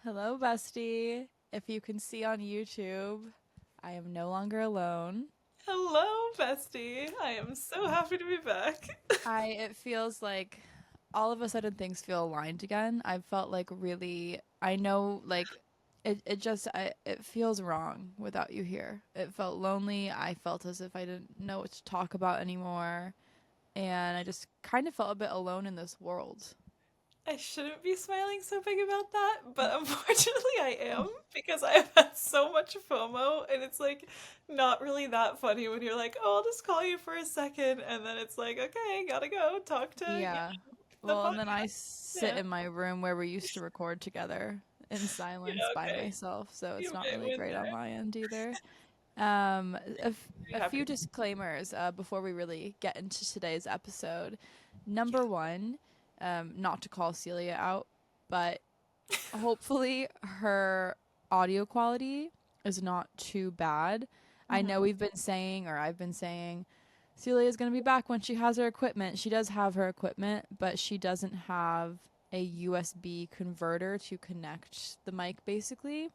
Hello, bestie. If you can see on YouTube, I am no longer alone. Hello, bestie. I am so happy to be back. It feels like all of a sudden things feel aligned again. I felt like really, I know, like, it feels wrong without you here. It felt lonely. I felt as if I didn't know what to talk about anymore. And I just kind of felt a bit alone in this world. I shouldn't be smiling so big about that, but unfortunately I am because I have had so much FOMO and it's like not really that funny when you're like, "Oh, I'll just call you for a second," and then it's like, "Okay, gotta go talk to, Yeah. the Well, and then I podcast." sit Yeah. in my room where we used to record together in silence Yeah, by okay. myself, so You it's not may really win great on there. my end either. Um, a, f- Very a happy few to be. disclaimers before we really get into today's episode. Yeah. Number one, not to call Celia out, but hopefully her audio quality is not too bad. I know Mhm. we've been saying, or I've been saying, Celia is going to be back when she has her equipment. She does have her equipment, but she doesn't have a USB converter to connect the mic, basically.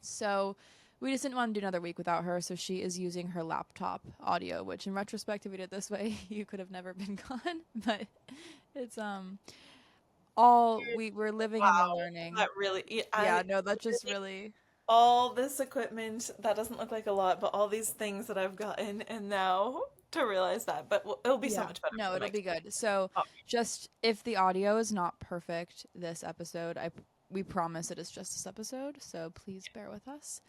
So we just didn't want to do another week without her. So she is using her laptop audio, which in retrospect, if we did it this way, you could have never been gone. But it's all we're living and we're Wow. learning. That really, yeah, Yeah, no, that just really. all this equipment that doesn't look like a lot, but all these things that I've gotten, and now to realize that, but it'll be so Yeah. much better No, for the it'll next be good. So, time. just if the audio is not perfect this episode, we promise it is just this episode, so please bear with us.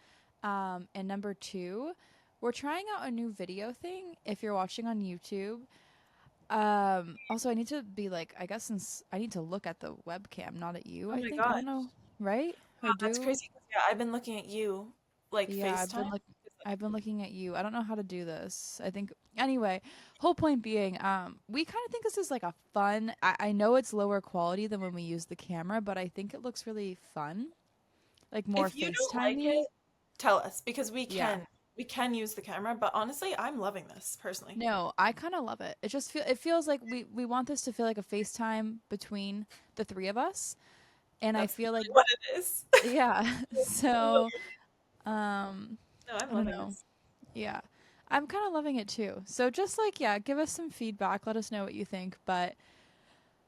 And number 2, we're trying out a new video thing if you're watching on YouTube. Also I need to be like, I guess since I need to look at the webcam, not at you, Oh I my think. I God. don't know, right? Or Wow, that's do crazy. 'Cause, yeah, I've been looking at you like Yeah, FaceTime. I've been looking at you. I don't know how to do this. I think anyway, whole point being, we kind of think this is like a fun. I know it's lower quality than when we use the camera, but I think it looks really fun, like more If you don't like FaceTimey. it, tell us because we Yeah. can we can use the camera, but honestly, I'm loving this personally. No, I kind of love it. It feels like we want this to feel like a FaceTime between the three of us, and I That's feel like literally what it is. yeah. So, um No, I'm I don't loving know. this. Yeah. I'm kind of loving it too. So just like, yeah, give us some feedback. Let us know what you think. But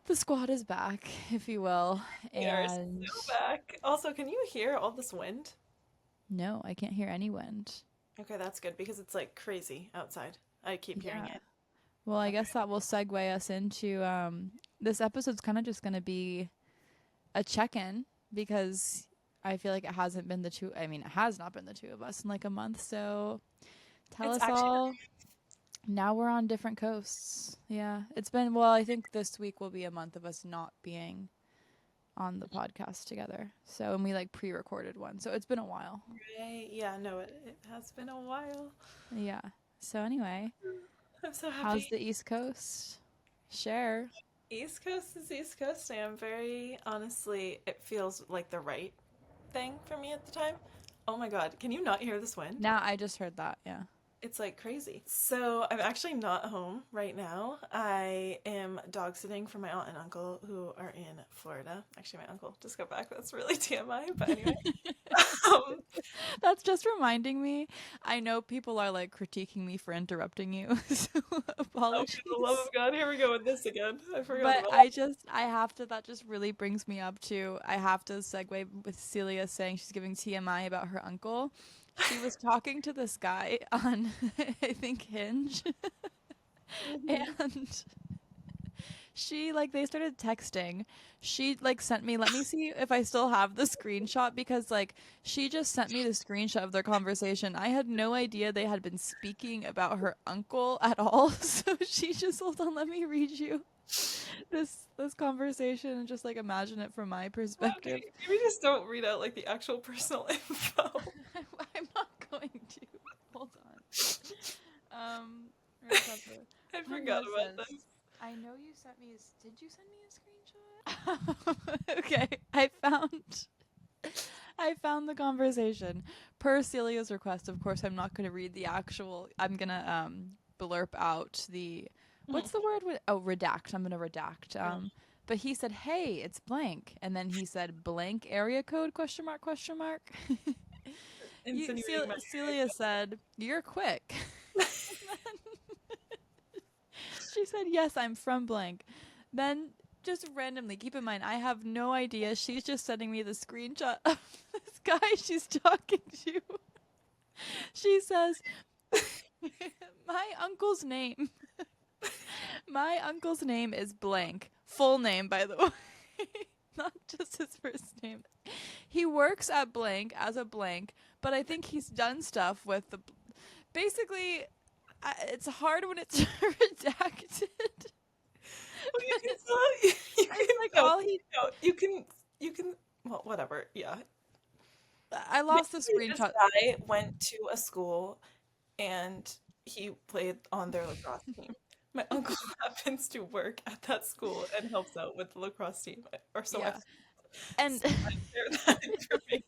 the squad is back, if you will. We are And so back. Also, can you hear all this wind? no, I can't hear any wind. Okay, that's good because it's like crazy outside. I keep hearing Yeah. it. Well, I Okay. guess that will segue us into this episode's kind of just going to be a check in because I feel like it hasn't been the two, I mean, it has not been the two of us in like a month. So tell It's us actually all. Now we're on different coasts. Yeah. It's been, well, I think this week will be a month of us not being on the podcast together. So, and we like pre-recorded one. So it's been a while. right. Yeah, no, it has been a while. Yeah. So anyway, I'm so how's happy. the East Coast? Share. East Coast is East Coast. I am very honestly, it feels like the right thing for me at the time. Oh my God, can you not hear this wind? Now I just heard that. Yeah. It's like crazy. So I'm actually not home right now. I am dog sitting for my aunt and uncle who are in Florida. Actually, my uncle just got back. That's really TMI, but anyway. Um, That's just reminding me. I know people are like critiquing me for interrupting you. So oh, for the love apologies. of God, here we go with this again. I forgot But about I have to, that just really brings me up to, I have to segue with Celia saying she's giving TMI about her uncle. She was talking to this guy on, I think, Hinge. it. And she like they started texting. She like sent me, let me see if I still have the screenshot because like she just sent me the screenshot of their conversation. I had no idea they had been speaking about her uncle at all. So she just, hold on, let me read you this conversation and just like imagine it from my perspective. Okay, maybe just don't read out like the actual personal info. I'm not going to. Hold on. Recover. I Honey, forgot what is about this? this. I know you sent me did you send me a screenshot? Okay, I found the conversation. Per Celia's request, of course, I'm not going to read the actual. I'm going to blurb out the, Mhm. what's the word? Oh, redact. I'm going to redact But he said, "Hey, it's blank," and then he said, "Blank area code?" Question mark? Question mark? Insinuating my area Celia said, "You're quick." code. She said, "Yes, I'm from blank." Then, just randomly, keep in mind, I have no idea. She's just sending me the screenshot of this guy she's talking to. She says, "My uncle's name. My uncle's name is blank. Full name, by the way." Not just his first name. He works at blank as a blank, but I think he's done stuff with the. Basically, it's hard when it's redacted. Well, you But can still, you can, it's like no, all he. no, you can, well, whatever, yeah. I lost the Basically, this screenshot. guy went to a school and he played on their lacrosse team. My uncle happens to work at that school and helps out with the lacrosse team, or so I've Yeah, and so I share that information.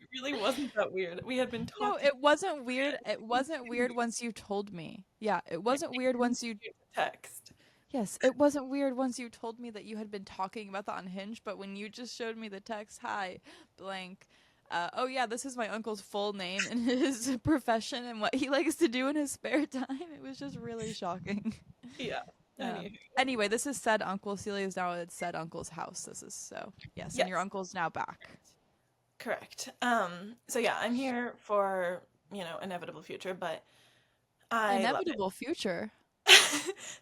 It really wasn't that weird. We had been no, talking it wasn't weird. and It he wasn't weird continued, once you told me. Yeah, it and wasn't he weird once you. continued to text. Yes, it wasn't weird once you told me that you had been talking about that on Hinge, but when you just showed me the text, "Hi, blank. Oh yeah, this is my uncle's full name and his profession and what he likes to do in his spare time." It was just really shocking. Yeah. Anywho, Anyway, this is said uncle. Celia is now at said uncle's house. This is so yes, and your yes, uncle's now back. correct. So yeah, I'm here for, inevitable future, but I love it. Inevitable future.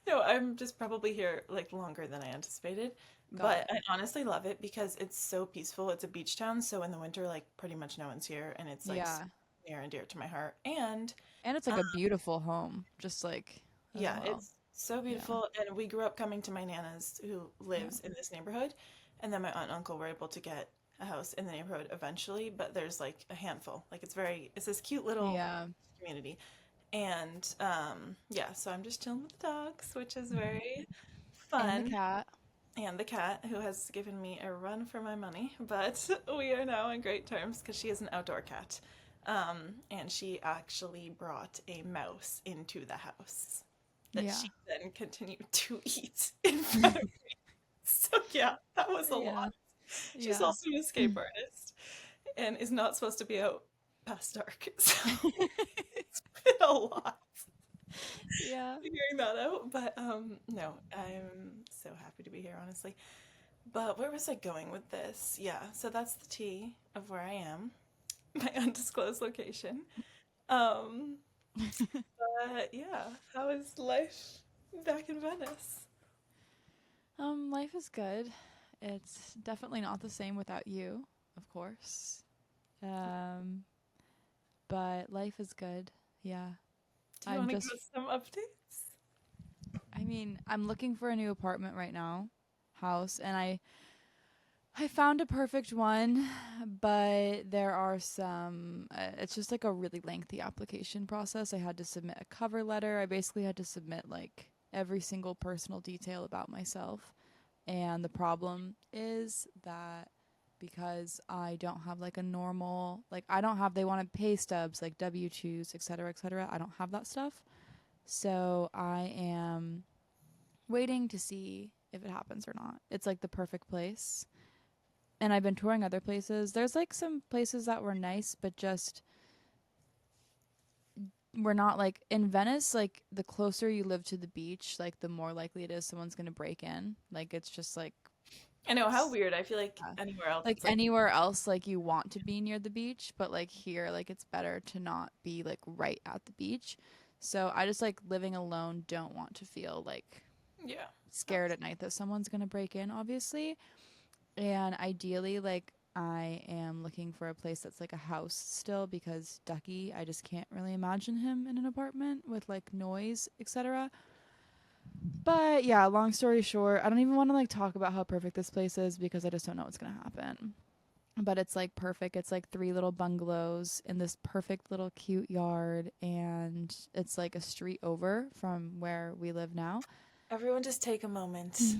No, I'm just probably here like longer than I anticipated, Got but it. I honestly love it because it's so peaceful. It's a beach town, so in the winter, like pretty much no one's here, and it's like Yeah. near and dear to my heart. And And it's like uh, a beautiful home. Just like as yeah, well. it's so Yeah. beautiful. And we grew up coming to my nana's who Yeah. lives in this neighborhood, and then my aunt and uncle were able to get a house in the neighborhood eventually, but there's like a handful. Like it's this cute little Yeah. community. And yeah, so I'm just chilling with the dogs, which is very And the fun. cat. And the cat, who has given me a run for my money, but we are now on great terms because she is an outdoor cat. And she actually brought a mouse into the house that Yeah. she then continued to eat in front of me. So yeah, that was a Yeah. lot. She's Yeah. also an escape artist and is not supposed to be out past dark. So it's been a lot Yeah. figuring that out. But no, I'm so happy to be here, honestly. But where was I going with this? Yeah, so that's the tea of where I am, my undisclosed location. Um, but yeah, how is life back in Venice? Life is good. It's definitely not the same without you, of course. Um, but life is good. Yeah. Do you I'm want to give just us some updates? I mean, I'm looking for a new apartment right now, house, and I found a perfect one, but there are some it's just like a really lengthy application process. I had to submit a cover letter. I basically had to submit like every single personal detail about myself. And the problem is that because I don't have like a normal, like I don't have, they wanted pay stubs, like W-2s, et cetera, et cetera. I don't have that stuff. So I am waiting to see if it happens or not. It's like the perfect place. And I've been touring other places. There's like some places that were nice, but just we're not like in Venice, like the closer you live to the beach, like the more likely it is someone's going to break in. Like it's just like I know, how weird. I feel like yeah. anywhere else Like it's like, anywhere else like you want to be near the beach, but like here like it's better to not be like right at the beach. So I just like living alone don't want to feel like yeah. scared at night that someone's going to break in obviously. And ideally like I am looking for a place that's like a house still because Ducky, I just can't really imagine him in an apartment with like noise, etc. But yeah, long story short, I don't even want to like talk about how perfect this place is because I just don't know what's going to happen. But it's like perfect. It's like three little bungalows in this perfect little cute yard and it's like a street over from where we live now. Everyone just take a moment,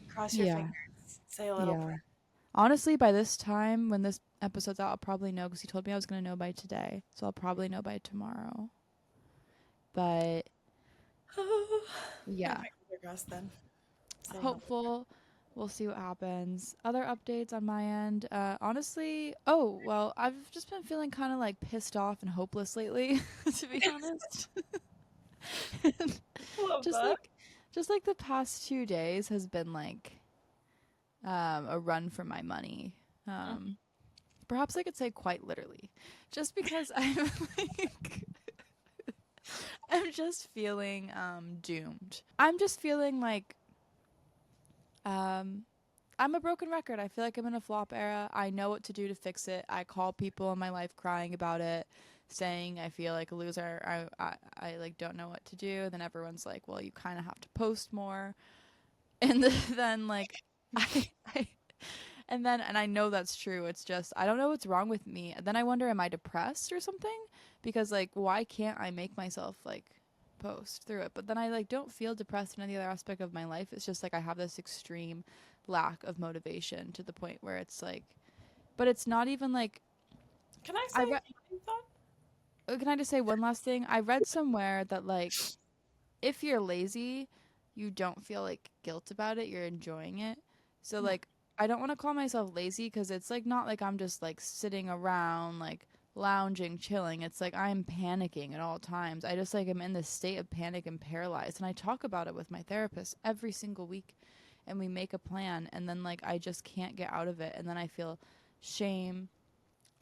cross your Yeah. fingers, say a little Yeah. prayer. Honestly, by this time when this episode's out, I'll probably know because he told me I was going to know by today. So I'll probably know by tomorrow. But Oh, my yeah, fingers are crossed then. Say no. hopeful. we'll see what happens. Other updates on my end. Honestly, oh well, I've just been feeling kind of like pissed off and hopeless lately, to be honest. Love just that. like, just like the past 2 days has been like a run for my money. Um, Perhaps I could say quite literally, just because I'm like I'm just feeling doomed. I'm just feeling like um I'm a broken record. I feel like I'm in a flop era. I know what to do to fix it. I call people in my life crying about it, saying I feel like a loser. I like don't know what to do. Then everyone's like, "Well, you kind of have to post more." And then like I, I and I know that's true. It's just I don't know what's wrong with me. And then I wonder, am I depressed or something? Because like why can't I make myself like post through it? But then I like don't feel depressed in any other aspect of my life. It's just like I have this extreme lack of motivation to the point where it's like but it's not even like Can I I say read my thought? can I just say one last thing? I read somewhere that like if you're lazy, you don't feel like guilt about it. You're enjoying it. So Hmm. like I don't want to call myself lazy cuz it's like not like I'm just like sitting around like lounging, chilling. It's like I'm panicking at all times. I just like am in this state of panic and paralyzed and I talk about it with my therapist every single week and we make a plan and then like I just can't get out of it and then I feel shame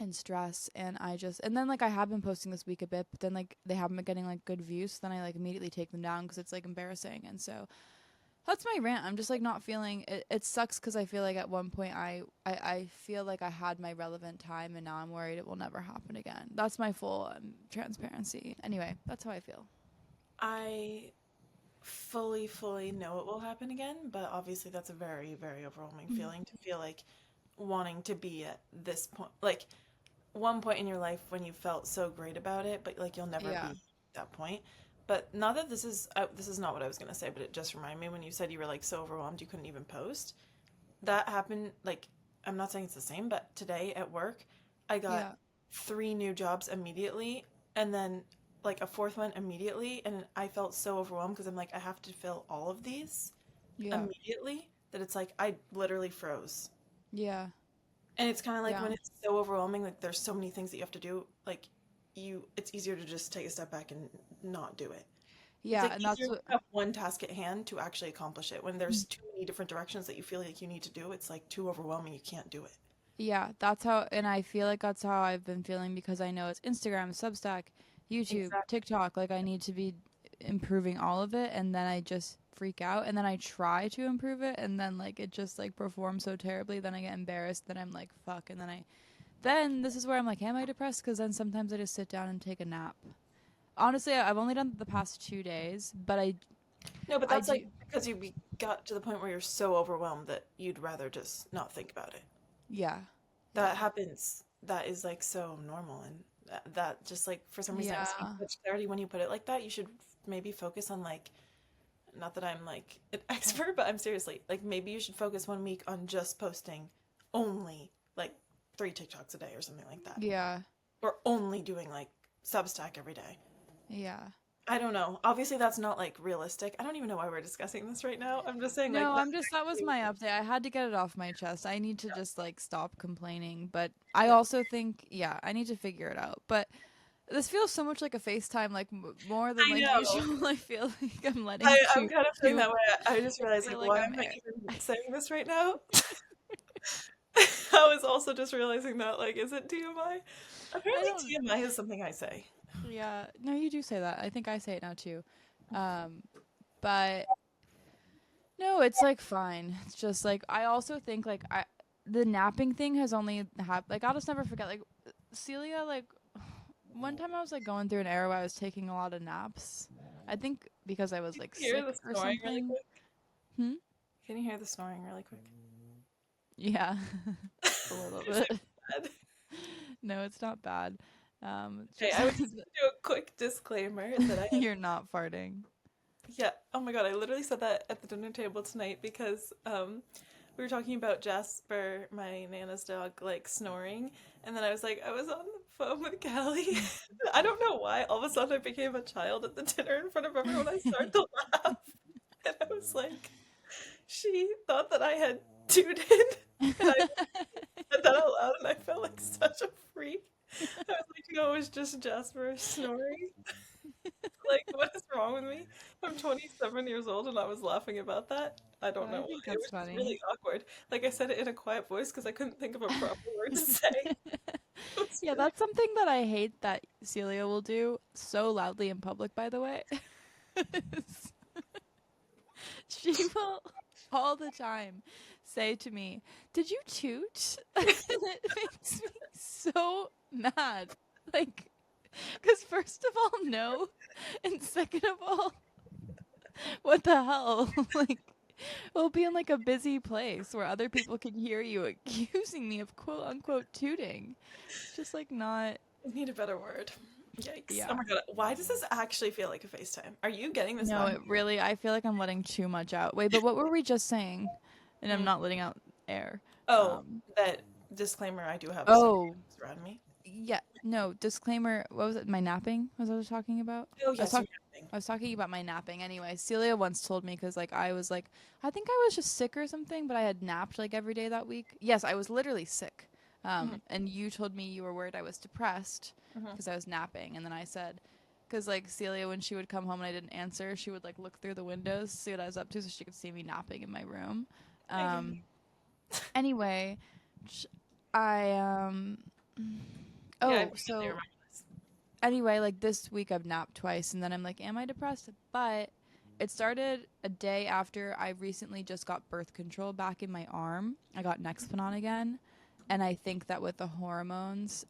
and stress and I just and then like I have been posting this week a bit but then like they haven't been getting like good views so then I like immediately take them down because it's like embarrassing and so that's my rant. I'm just like not feeling it. It sucks because I feel like at one point I feel like I had my relevant time and now I'm worried it will never happen again. That's my full transparency. Anyway, that's how I feel. I fully know it will happen again, but obviously that's a very, very overwhelming Mm. feeling to feel like wanting to be at this point. Like one point in your life when you felt so great about it, but like you'll never be Yeah. at that point. But not that this is not what I was gonna say, but it just reminded me when you said you were like so overwhelmed you couldn't even post. That happened like I'm not saying it's the same, but today at work I got Yeah. 3 new jobs immediately and then like a fourth one immediately and I felt so overwhelmed because I'm like I have to fill all of these Yeah. immediately that it's like I literally froze. Yeah. And it's kind of like Yeah. when it's so overwhelming, like there's so many things that you have to do, like it's easier to just take a step back and not do it. It's Yeah, like and easier that's to what have one task at hand to actually accomplish it. When there's too many different directions that you feel like you need to do, it's like too overwhelming, you can't do it. yeah, that's how, and I feel like that's how I've been feeling because I know it's Instagram, Substack, YouTube, Exactly. TikTok. Like, I need to be improving all of it, and then I just freak out, and then I try to improve it, and then, like, it just, like, performs so terribly. Then I get embarrassed, then I'm like, fuck, and then this is where I'm like, am I depressed? Because then sometimes I just sit down and take a nap. Honestly, I've only done it the past 2 days, but No, but I that's like do, because got to the point where you're so overwhelmed that you'd rather just not think about it. yeah, yeah, That happens. That is like so normal, and that just like for some reason I was seeing yeah, such clarity when you put it like that. You should maybe focus on like not that I'm like an expert, but I'm seriously like maybe you should focus 1 week on just posting only like 3 TikToks a day or something like that, yeah, or only doing like Substack every day. yeah. I don't know. Obviously, that's not like realistic. I don't even know why we're discussing this right now. I'm just saying like No, that's that was actually my update. I had to get it off my chest. I need to yeah, just like stop complaining, but I yeah. also think yeah, I need to figure it out. But this feels so much like a FaceTime like more than I like know. usual. I feel like I'm letting I'm kind of feeling too that way. I just I realized feel like like why I'm am I even saying this right now? I was also just realizing that like is it TMI? I Apparently don't TMI is something I say. yeah, no you do say that. I think I say it now too. Um but no, it's like fine. It's just like I also think like I the napping thing has only happened like I'll just never forget like Celia like one time I was like going through an era where I was taking a lot of naps. I think because I was Can like you hear the sick or snoring really something. quick? Hmm? Can you hear the snoring really quick? Yeah. A little Is bit. it bad? No, it's not bad. It's Okay, just I would just do a quick disclaimer that I am you're not farting. yeah. Oh my god, I literally said that at the dinner table tonight because we were talking about Jasper, my Nana's dog, like snoring, and then I was like, I was on the phone with Callie. I don't know why. All of a sudden, I became a child at the dinner in front of everyone. I started to laugh, and I was like, she thought that I had tuned in, and I said that out loud, and I felt like such a freak. I was like, no, it was just Jasper snoring. Like, what is wrong with me? I'm 27 years old and I was laughing about that. I don't know I why. think It that's was just funny. really awkward. Like, I said it in a quiet voice because I couldn't think of a proper word to say. It was Yeah, really that's something that I hate that Celia will do so loudly in public, by the way. She will all the time say to me, "Did you toot?" And it makes me so mad. Like, because first of all, no. And second of all, what the hell? Like, we'll be in like a busy place where other people can hear you accusing me of quote unquote tooting. It's just like not, I need a better word. Yikes. Oh yeah. my god. Why does this actually feel like a FaceTime? Are you getting this No, vibe? it really, I feel like I'm letting too much out. Wait, but what were we just saying? And I'm Mm. not letting out air. Oh, Um, that disclaimer, I do have some oh, around me. yeah, no, disclaimer. What was it? My napping? Was I talking about? Oh, I was yes, you're talking. napping. I was talking about my napping. Anyway, Celia once told me because like I was like, I think I was just sick or something, but I had napped like every day that week. Yes, I was literally sick. Hmm. And you told me you were worried I was depressed Hmm. because I was napping, and then I said, because like Celia, when she would come home and I didn't answer, she would like look through the windows, see what I was up to, so she could see me napping in my room. I get it. Um, anyway, I Yeah, I oh, vaguely so remember this. anyway, like this week I've napped twice and then I'm like, am I depressed? But it started a day after I recently just got birth control back in my arm. I got Nexplanon again. And I think that with the hormones,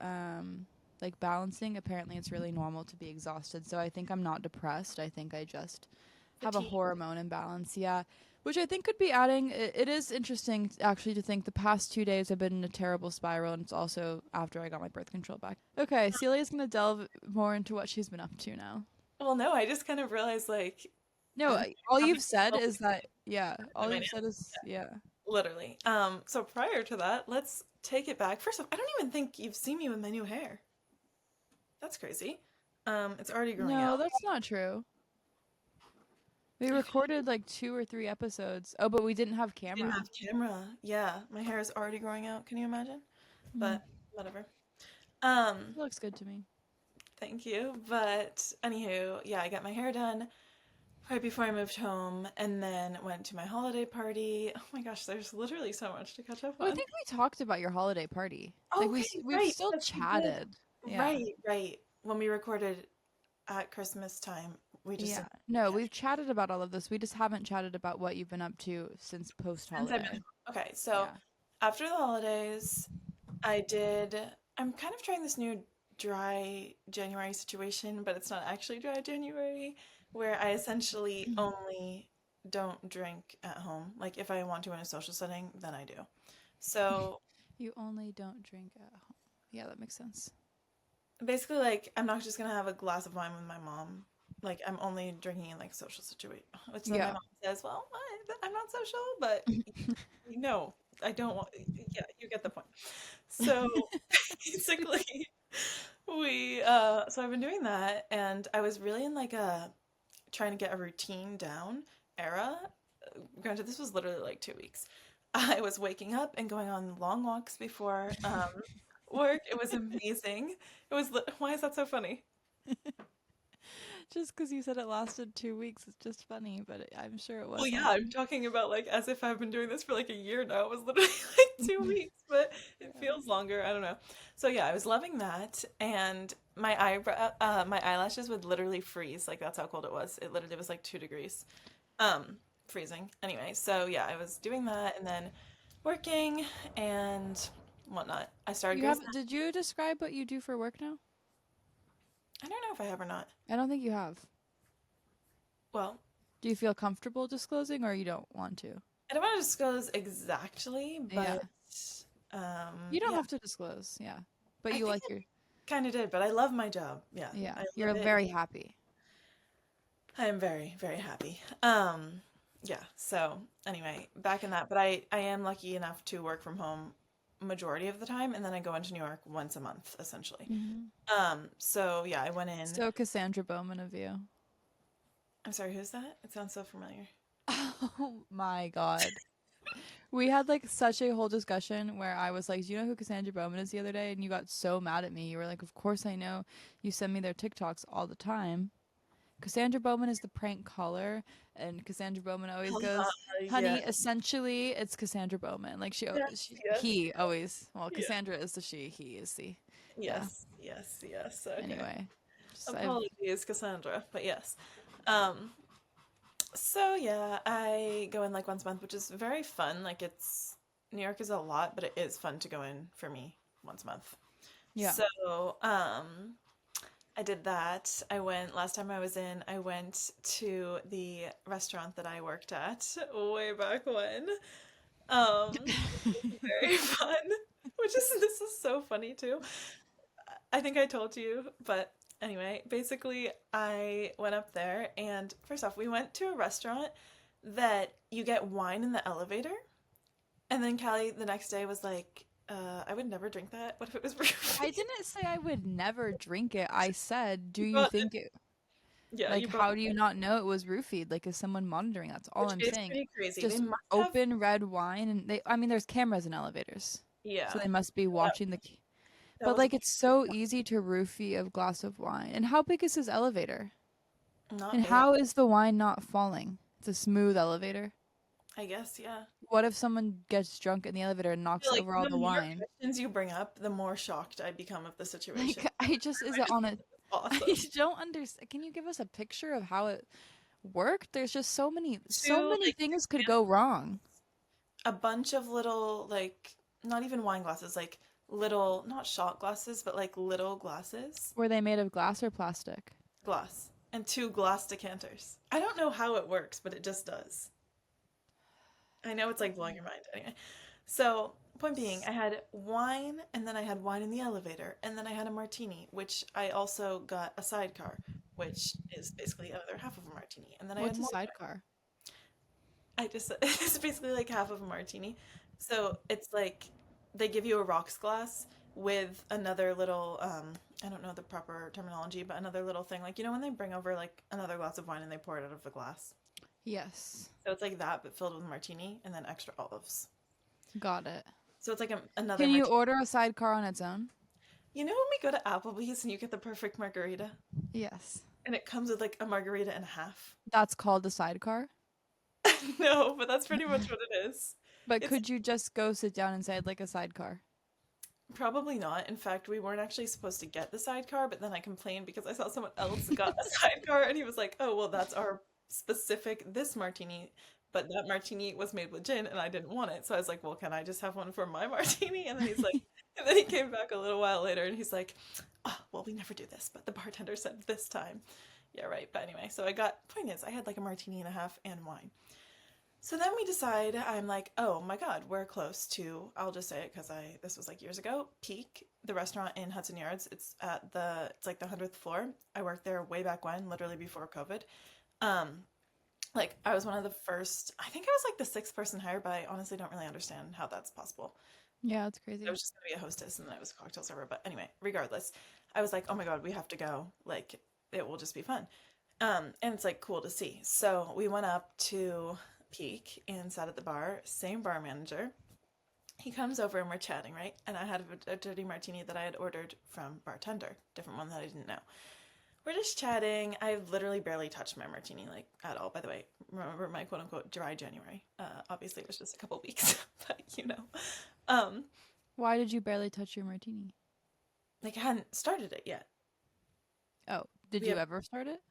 like balancing, apparently it's really normal to be exhausted. So I think I'm not depressed. I think I just have a Fatigue. hormone imbalance. Yeah. Which I think could be adding. It is interesting actually to think the past 2 days have been in a terrible spiral, and it's also after I got my birth control back. Okay, Celia's gonna delve more into what she's been up to now. Well, no, I just kind of realized, like, No, I'm all having you've said is difficulty that, yeah, with all my you've said nails. is, yeah. Literally. So prior to that, let's take it back. First off, I don't even think you've seen me with my new hair. That's crazy. It's already growing No, out. that's not true. We I feel recorded like 2 or 3 episodes. Oh, but we didn't have like I didn't camera. have camera. Yeah, my hair is already growing out. Can you imagine? Mm, But whatever. Um, it looks good to me. Thank you. But anywho, yeah, I got my hair done right before I moved home and then went to my holiday party. Oh my gosh, there's literally so much to catch up Well, I on. think we talked about your holiday party. Like Okay, we've right, still because we did. chatted. Yeah. Right, right. When we recorded at Christmas time, we just Yeah. didn't No, catch we've chatted about all of this. We just haven't chatted about what you've been up to since post since I've been holiday. home. Okay, so Yeah. after the holidays, I did. I'm kind of trying this new dry January situation, but it's not actually dry January, where I essentially only don't drink at home. Like if I want to in a social setting, then I do. So You only don't drink at home. Yeah, that makes sense. basically, like I'm not just gonna have a glass of wine with my mom. Like I'm only drinking in like a social situation, which then my Yeah. mom says, "Well, I'm not social," but no, I don't want. Yeah, you get the point. So basically, so I've been doing that, and I was really in like a trying to get a routine down era. Granted, this was literally like 2 weeks. I was waking up and going on long walks before work. It was amazing. Why is that so funny? Just because you said it lasted 2 weeks, it's just funny, but I'm sure it Well, yeah, wasn't. I'm talking about like as if I've been doing this for like a year now. It was literally like 2 weeks, but it Yeah. feels longer. I don't know. So yeah, I was loving that, and my eyelashes would literally freeze. Like that's how cold it was. It literally was like 2 degrees, freezing. Anyway, so yeah, I was doing that, and then working and whatnot. I started You Grace. have? Did you describe what you do for work now? I don't know if I have or not. I don't think you have. Well, Do you feel comfortable disclosing, or you don't want to? I don't want to disclose exactly, Yeah. but You don't yeah, have to disclose. Yeah. But I you think like your. kind of did, but I love my job. Yeah, Yeah. I love You're it. very happy. I am very, very happy. Yeah, so anyway, back in that, but I am lucky enough to work from home majority of the time, and then I go into New York once a month, essentially. Hmm. So yeah, I went in. So Cassandra Bowman of you. I'm sorry, who's that? It sounds so familiar. Oh my god. We had like such a whole discussion where I was like, "Do you know who Cassandra Bowman is?" the other day, and you got so mad at me. You were like, "Of course I know. You send me their TikToks all the time." Cassandra Bowman is the prank caller, and Cassandra Bowman always goes, Yeah. "Honey, essentially, it's Cassandra Bowman." Like Yes, yes, he always. Well, yeah. Cassandra is the she, he is the. Yeah. Yes, yes, yes. Okay. Anyway, just I've Apologies, Cassandra, but yes. Um, so yeah, I go in like once a month, which is very fun. Like it's New York is a lot, but it is fun to go in for me once a month. yeah. So, I did that. I went last time I was in, I went to the restaurant that I worked at way back when. Very fun. Which is this is so funny too. I think I told you, but anyway, basically I went up there and first off, we went to a restaurant that you get wine in the elevator. And then Callie the next day was like, I would never drink that. What if it was I roofie? didn't say I would never drink it. I said, "Do You you brought think it Yeah, like you brought how do you not know it was roofied? Like is someone monitoring?" That's all which I'm is saying. pretty crazy. They Just must have open red wine and they I mean there's cameras in elevators. So yeah. they must be That, watching that but was a like it's so easy to roofie a glass of wine. And how big is this elevator? not And big. how is the wine not falling? It's a smooth elevator. I guess, yeah. What if someone gets drunk in the elevator and I feel knocks like over all the the more wine? questions you bring up, the more shocked I become of the situation. Like I just is I it just on think a it's I awesome. don't understand. Can you give us a picture of how it worked? There's just so Two many like things could go wrong. a bunch of little like not even wine glasses, like little not shot glasses, but like little glasses, Were they made of glass or plastic? glass, and two glass decanters. I don't know how it works, but it just does. I know it's like blowing your mind anyway. So, point being, I had wine and then I had wine in the elevator and then I had a martini, which I also got a sidecar, which is basically another half of a martini. And then I had What's a more sidecar? wine. I just it's basically like half of a martini. So, it's like they give you a rocks glass with another little I don't know the proper terminology, but another little thing like you know when they bring over like another glass of wine and they pour it out of the glass. Yes. So it's like that but filled with martini and then extra olives. Got it. So it's like another Can you martini. order a sidecar on its own? You know when we go to Applebee's and you get the perfect margarita Yes. and it comes with like a margarita and a half? That's called a sidecar. No, but that's pretty much what it is. But It's could you just go sit down and say I'd like a sidecar? probably not. In fact, we weren't actually supposed to get the sidecar, but then I complained because I saw someone else got a sidecar and he was like, "Oh, well, that's our specific this martini." But that martini was made with gin and I didn't want it. So I was like, "Well, can I just have one for my martini?" And then he's like, and then he came back a little while later and he's like, "Oh, well, we never do this, but the bartender said this time." Yeah, right. But anyway, so I got, point is, I had like a martini and a half and wine. So then we decide, I'm like, oh my God, we're close to, I'll just say it because this was like years ago, Peak, the restaurant in Hudson Yards. It's like the 100th floor. I worked there way back when, literally before COVID. Um, like I was one of the first, I think I was like the sixth person hired, but I honestly don't really understand how that's possible. Yeah, that's I crazy. was just gonna be a hostess and then I was a cocktail server. But anyway, regardless, I was like, oh my God, we have to go. Like, it will just be fun. And it's like cool to see. So we went up to Peak and sat at the bar, same bar manager. He comes over and we're chatting, right? And I had a dirty martini that I had ordered from bartender, different one that I didn't know. We're just chatting. I literally barely touched my martini, like at all. By the way, remember my quote unquote dry January. Obviously, it was just a couple weeks, but you know. Um, Why did you barely touch your martini? like I hadn't started it yet. Oh, did We you had ever start it?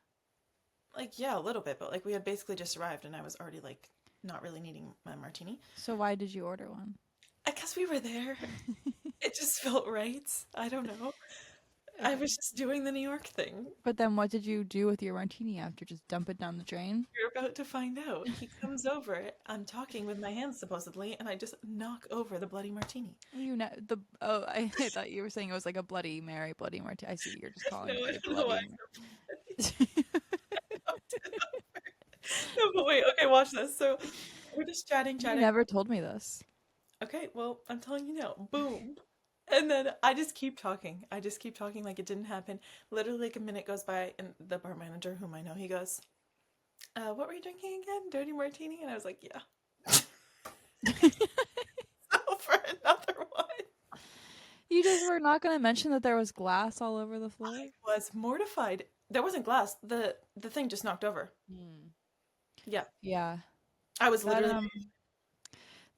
like yeah, a little bit, but like we had basically just arrived and I was already like not really needing my martini. So why did you order one? I guess we were there. It just felt right. I don't know. I Okay. was just doing the New York thing. But then what did you do with your martini after? Just dump it down the drain? You're about to find out. He comes over. I'm talking with my hands supposedly, and I just knock over the bloody martini. You know the oh I thought you were saying it was like a Bloody Mary, Bloody Martini. I see you're just No, calling it I a don't know why. Bloody Mary. No, but wait. Okay, watch this. So we're just chatting, You chatting. never told me this. Okay, well, I'm telling you now. Boom. And then I just keep talking. I just keep talking like it didn't happen. Literally, like a minute goes by, and the bar manager, whom I know, he goes, What were you drinking again? Dirty martini? And I was like, yeah. So for another one. You just were not going to mention that there was glass all over the floor? I was mortified. There wasn't glass. The thing just knocked over. Hmm. Yeah. Yeah. I was That literally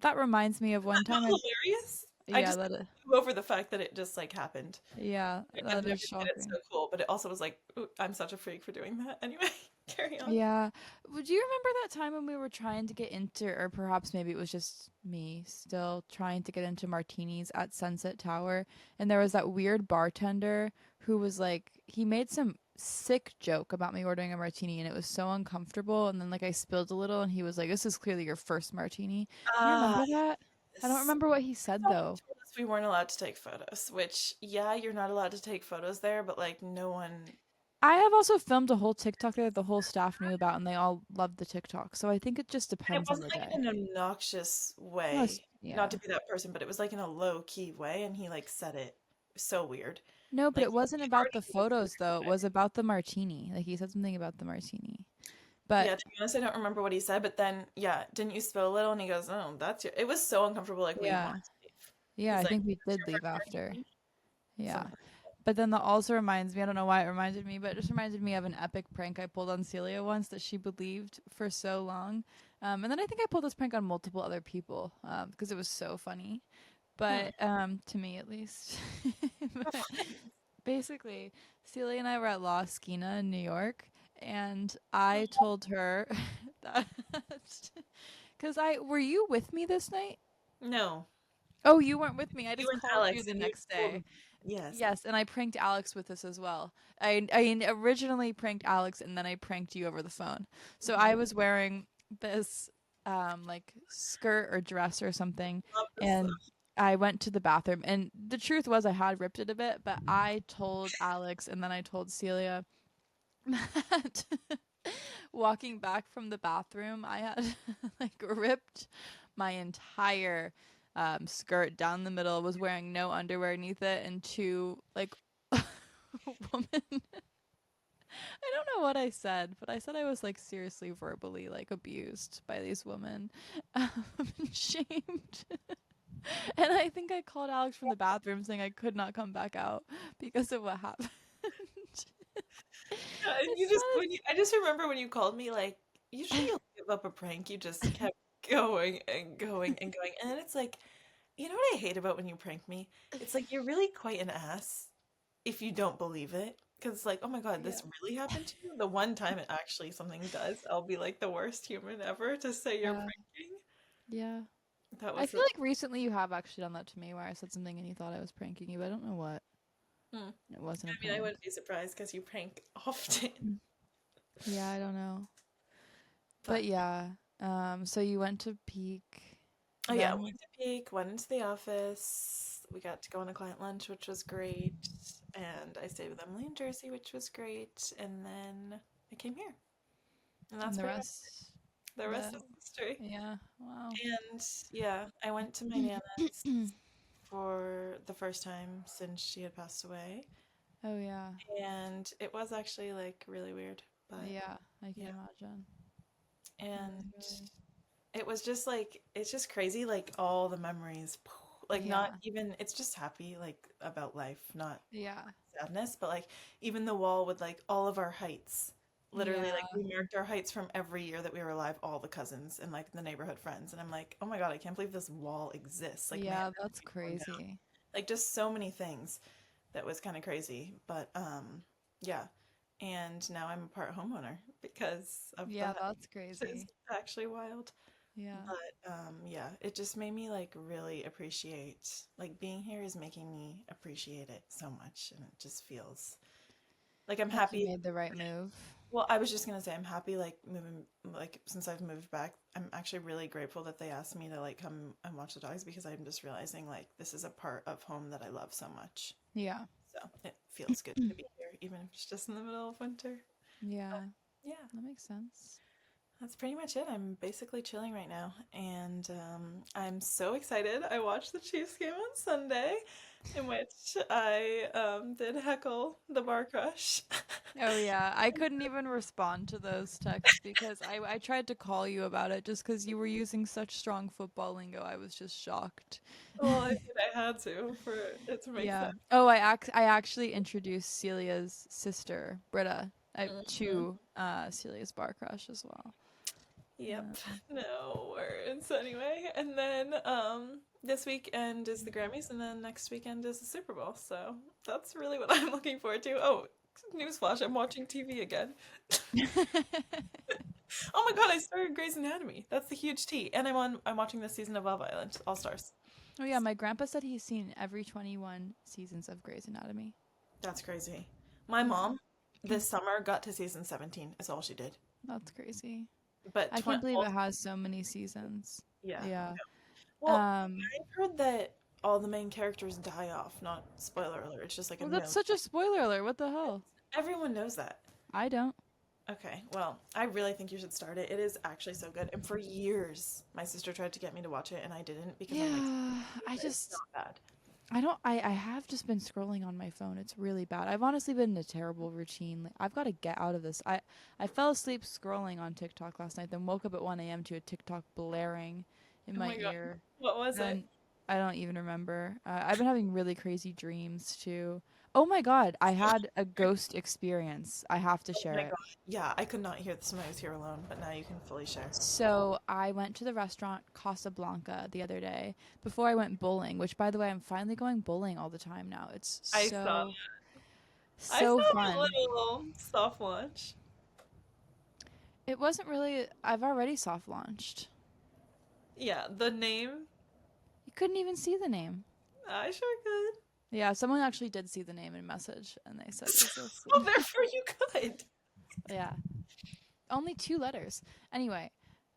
that reminds me of one time I hilarious. I yeah, just that flew over the fact that it just like happened. yeah, And that then is it made it so shocking. cool, but it also was like, ooh, I'm such a freak for doing that. Anyway, carry on. Yeah. Would you remember that time when we were trying to get into, or perhaps maybe it was just me still trying to get into martinis at Sunset Tower, and there was that weird bartender who was like, he made some sick joke about me ordering a martini, and it was so uncomfortable. And then like I spilled a little, and he was like, "This is clearly your first martini." Do you Ah, remember that? I don't yes. remember what he I said thought he though. told us we weren't allowed to take photos, which, yeah, you're not allowed to take photos there, but like no one. I have also filmed a whole TikTok there that the whole staff knew about, and they all loved the TikTok. So I think it just And it depends on wasn't the like day. in an obnoxious Most, way, not yeah. to be that person, but it was like in a low key way, and he like said it so weird. No, but Like it wasn't he about already the knew what he was photos though. It gonna say. was about the martini. Like he said something about the martini. But Yeah, to be honest, I don't remember what he said, but then yeah, didn't you spill a little? And he goes, "Oh, that's your." It was so uncomfortable, like we yeah. wanted to leave. Yeah, He's I like, think we "It's did your leave first after. martini?" Yeah. Something. But then that also reminds me, I don't know why it reminded me, but it just reminded me of an epic prank I pulled on Celia once that she believed for so long. And then I think I pulled this prank on multiple other people because it was so funny. Hmm. But to me at least. But basically, Celia and I were at La Esquina in New York, and I told her that because I were you with me this night? No, Oh, you weren't with me. I you just and called you Alex, the and you next told day. me. Yes. Yes, and I pranked Alex with this as well. I originally pranked Alex and then I pranked you over the phone. So I Mhm. was wearing this like skirt or dress or something, Love this and stuff. I went to the bathroom, and the truth was I had ripped it a bit, but I told Alex and then I told Celia that walking back from the bathroom, I had like ripped my entire skirt down the middle, was wearing no underwear beneath it, and two like woman. I don't know what I said, but I said I was like seriously verbally like abused by these women, and shamed. And I think I called Alex from the bathroom saying I could not come back out because of what happened. Yeah, and you It's just when you, I just remember when you called me, like usually not. you'll give up a prank, you just kept going and going and going, and then it's like, you know what I hate about when you prank me? It's like you're really quite an ass if you don't believe it, because it's like, oh my God, Yeah. this really happened to you. The one time it actually something does, I'll be like the worst human ever to say you're Yeah. pranking. Yeah. That I was feel the. like recently you have actually done that to me where I said something and you thought I was pranking you, but I don't know what. Hmm. It wasn't a I mean, I prank. wouldn't be surprised because you prank often, Mm. Yeah, I don't know. But but. yeah. So you went to Peak. Oh yeah, Then went to Peak, went into the office. We got to go on a client lunch, which was great. And I stayed with Emily in Jersey, which was great. And then I came here. And that's and the pretty much rest the rest the is history. yeah, wow. And yeah, I went to my Nana's for the first time since she had passed away. Oh yeah. And it was actually like really weird. But Yeah, I can yeah. imagine. And Really, really. it was just like it's just crazy, like all the memories. Like not Yeah. even it's just happy, like about life, not Yeah. sadness, but like even the wall with like all of our heights. Literally, Yeah. like we marked our heights from every year that we were alive, all the cousins and like the neighborhood friends. And I'm like, oh my God, I can't believe this wall exists. Like, man, Yeah, that would that's be torn down. crazy. Like just so many things that was kind of crazy. But yeah. And now I'm a part homeowner because of Yeah, that, that's which is crazy. actually wild. Yeah. But yeah, it just made me like really appreciate like being here is making me appreciate it so much, and it just feels like I'm Like you happy. made the right move. Well, I was just gonna say I'm happy like moving like since I've moved back. I'm actually really grateful that they asked me to like come and watch the dogs because I'm just realizing like this is a part of home that I love so much. Yeah. So it feels good to be here, even if it's just in the middle of winter. But Yeah. yeah. That makes sense. That's pretty much it. I'm basically chilling right now, and I'm so excited. I watched the Chiefs game on Sunday. in which I did heckle the bar crush. Oh yeah, I couldn't even respond to those texts because I tried to call you about it just because you were using such strong football lingo. I was just shocked. Well, I mean, I had to for it to make Yeah. sense. Oh, I actually introduced Celia's sister, Britta, Mhm. to Celia's bar crush as well. Yep. Um, No words. Anyway, and then this weekend is the Grammys, and then next weekend is the Super Bowl. So that's really what I'm looking forward to. Oh, newsflash! I'm watching TV again. Oh my god! I started Grey's Anatomy. That's the huge tea, and I'm watching this season of Love Island, All Stars. oh yeah, my grandpa said he's seen every 21 seasons of Grey's Anatomy. That's crazy. My Yeah, mom this summer got to season 17. Is all she did. that's crazy. But I can't believe it also, has so many seasons. yeah. Yeah. Well, Um, I've heard that all the main characters die off. Not spoiler alert. It's just like a well, that's no. such a spoiler alert. What the hell? Everyone knows that. I don't. Okay, well, I really think you should start it. It is actually so good. And for years, my sister tried to get me to watch it, and I didn't because I'm like, Yeah, I it's just not bad. I don't I have just been scrolling on my phone. It's really bad. I've honestly been in a terrible routine. Like, I've got to get out of this. I fell asleep scrolling on TikTok last night, then woke up at 1 a.m. to a TikTok blaring in Oh my my god, ear. what was it? Then I don't even remember. I've been having really crazy dreams too. Oh my god, I had a ghost experience. I have to Oh share my it. god. Yeah, I could not hear this when I was here alone, but now you can fully share. So I went to the restaurant Casablanca the other day before I went bowling, which by the way, I'm finally going bowling all the time now. It's I saw I so saw a fun. little soft launch. It wasn't really, I've already soft launched. Yeah, the name, You couldn't even see the name. I sure could. Yeah, someone actually did see the name in message and they said it was this. Oh, therefore you could. Yeah. Only 2 letters. Anyway,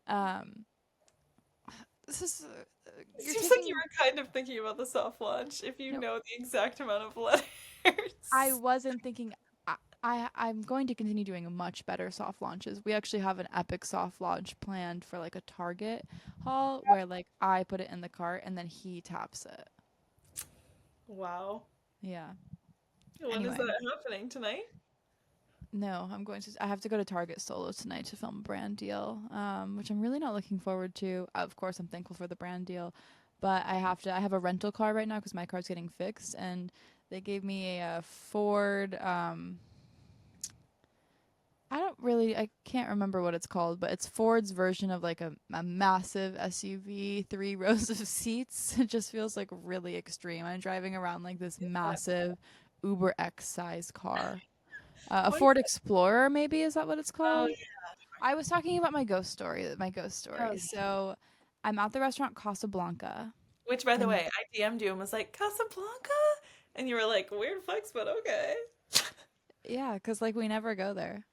um this is It you're seems like taking you were kind of thinking about the soft launch if you no, know the exact amount of letters. I wasn't thinking I'm going to continue doing much better soft launches. We actually have an epic soft launch planned for like a Target haul where like I put it in the cart and then he taps it. Wow. Yeah. When is Anyway, that happening tonight? no, I have to go to Target solo tonight to film a brand deal, which I'm really not looking forward to. Of course, I'm thankful for the brand deal, but I have a rental car right now because my car's getting fixed and they gave me a Ford, I can't remember what it's called, but it's Ford's version of like a massive SUV, 3 rows of seats. It just feels like really extreme. I'm driving around like this Is that massive Uber X size car. A what? Ford Explorer, maybe, is that what it's Oh called? I was talking about my ghost yeah. story. So I'm at the restaurant Casablanca. Which, by the And way, I DM'd you and was like, Casablanca? And you were like, weird flex, but okay. yeah, because like we never go there.